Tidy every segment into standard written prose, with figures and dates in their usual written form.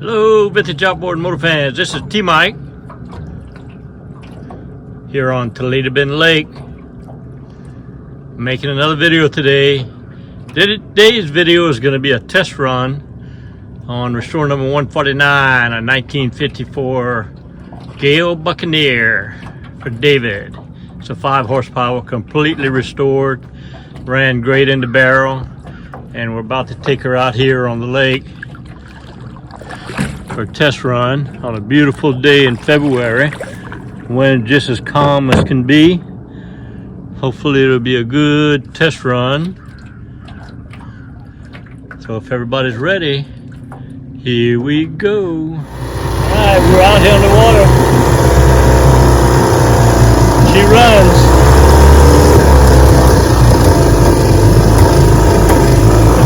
Hello, vintage outboard motor fans. This is T-Mike here on Toledo Bend Lake. Making another video today. Today's video is going to be a test run on restore number 149, a 1954 Gale Buccaneer for David. It's a 5 horsepower, completely restored, ran great in the barrel, and we're about to take her out here on the lake for a test run on a beautiful day in February when it's just as calm as can be. Hopefully it'll be a good test run. So if everybody's ready, here we go. Alright, we're out here on the water. She runs.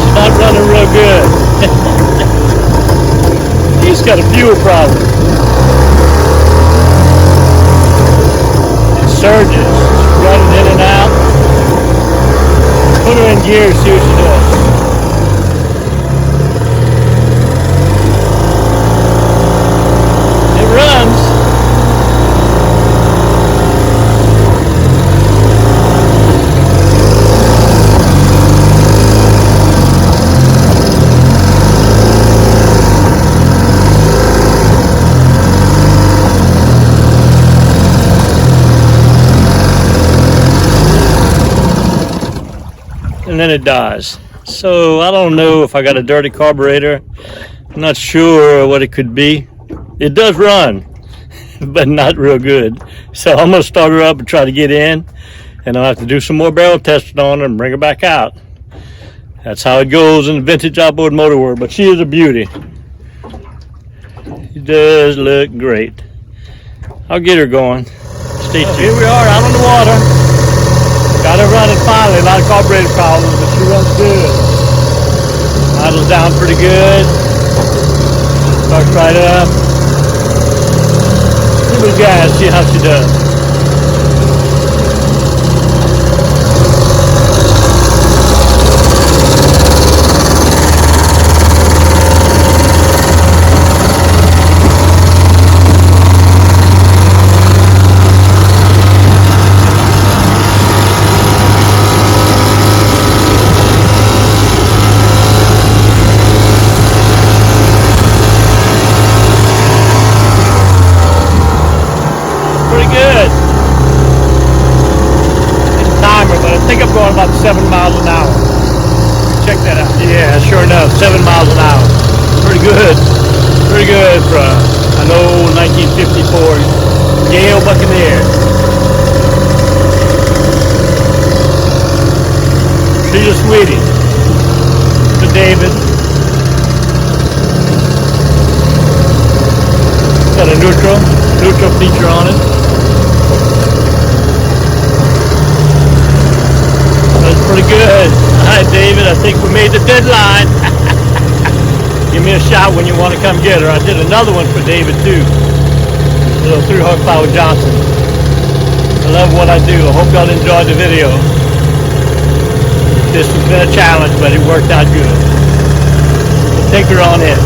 She's not running real good. He's got a fuel problem. It surges, running in and out. Put her in gear, see what she does. It runs. And then it dies. So I don't know if I got a dirty carburetor. I'm not sure what it could be. It does run, but not real good. So I'm gonna start her up and try to get in, and I'll have to do some more barrel testing on her and bring her back out. That's how it goes in the vintage outboard motor world, but she is a beauty. She does look great. I'll get her going. Stay tuned. Here we are out on the water. Got her running finally, a lot of carburetor problems, but she runs good. Idles down pretty good. Starts right up. Give her gas, see how she does. Going about 7 miles an hour. Check that out. Yeah, sure enough, 7 miles an hour. Pretty good. Pretty good for an old 1954 Gale Buccaneer. She's a sweetie. To David. Got a neutral feature on it. Pretty good. All right, David, I think we made the deadline. Give me a shout when you want to come get her. I did another one for David too. A little 3 horsepower Johnson. I love what I do. I hope y'all enjoyed the video. This has been a challenge, but it worked out good. So take her on in.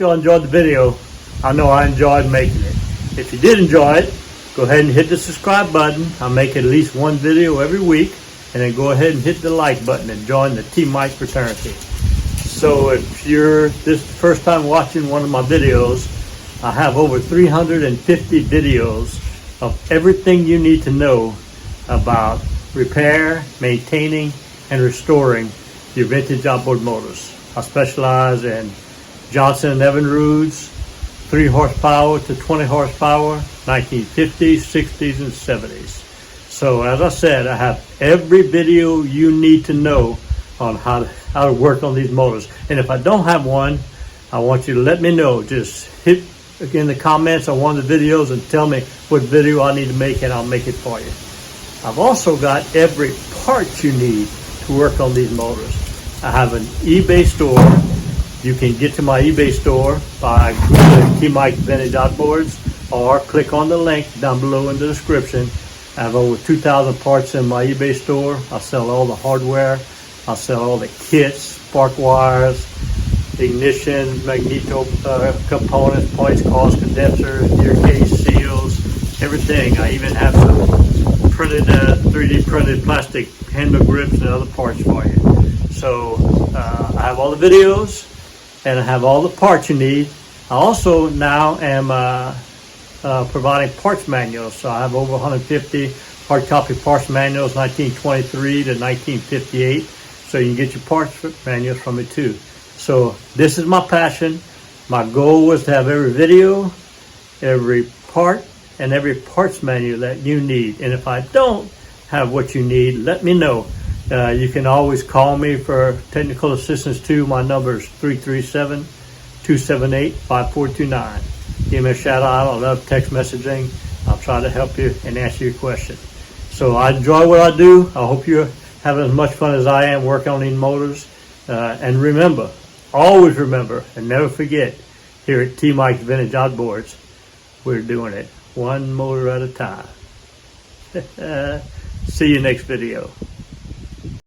y'all enjoyed the video. I know I enjoyed making it. If you did enjoy it, go ahead and hit the subscribe button. I make at least one video every week. And then go ahead and hit the like button and join the T-Mike fraternity. So if you're this first time watching one of my videos, I have over 350 videos of everything you need to know about repair, maintaining, and restoring your vintage outboard motors. I specialize in Johnson & Evinrude's 3 horsepower to 20 horsepower, 1950s, 60s, and 70s. So as I said, I have every video you need to know on how to work on these motors. And if I don't have one, I want you to let me know. Just hit in the comments on one of the videos and tell me what video I need to make, and I'll make it for you. I've also got every part you need to work on these motors. I have an eBay store. You can get to my eBay store by googling T-Mike Vintage Outboards, or click on the link down below in the description. I have over 2,000 parts in my eBay store. I sell all the hardware. I sell all the kits, spark wires, ignition, magneto components, points, coils, condensers, gear case, seals, everything. I even have some printed, 3D printed plastic handle grips and other parts for you. So I have all the videos and I have all the parts you need. I also now am providing parts manuals. So I have over 150 hard copy parts manuals, 1923 to 1958. So you can get your parts manuals from me too. So this is my passion. My goal was to have every video, every part, and every parts manual that you need. And if I don't have what you need, let me know. You can always call me for technical assistance too. My number is 337-278-5429. Give me a shout out. I love text messaging. I'll try to help you and answer your question. So I enjoy what I do. I hope you're having as much fun as I am working on these motors. And remember, always remember, and never forget, here at T-Mike Vintage Outboards, we're doing it one motor at a time. See you next video.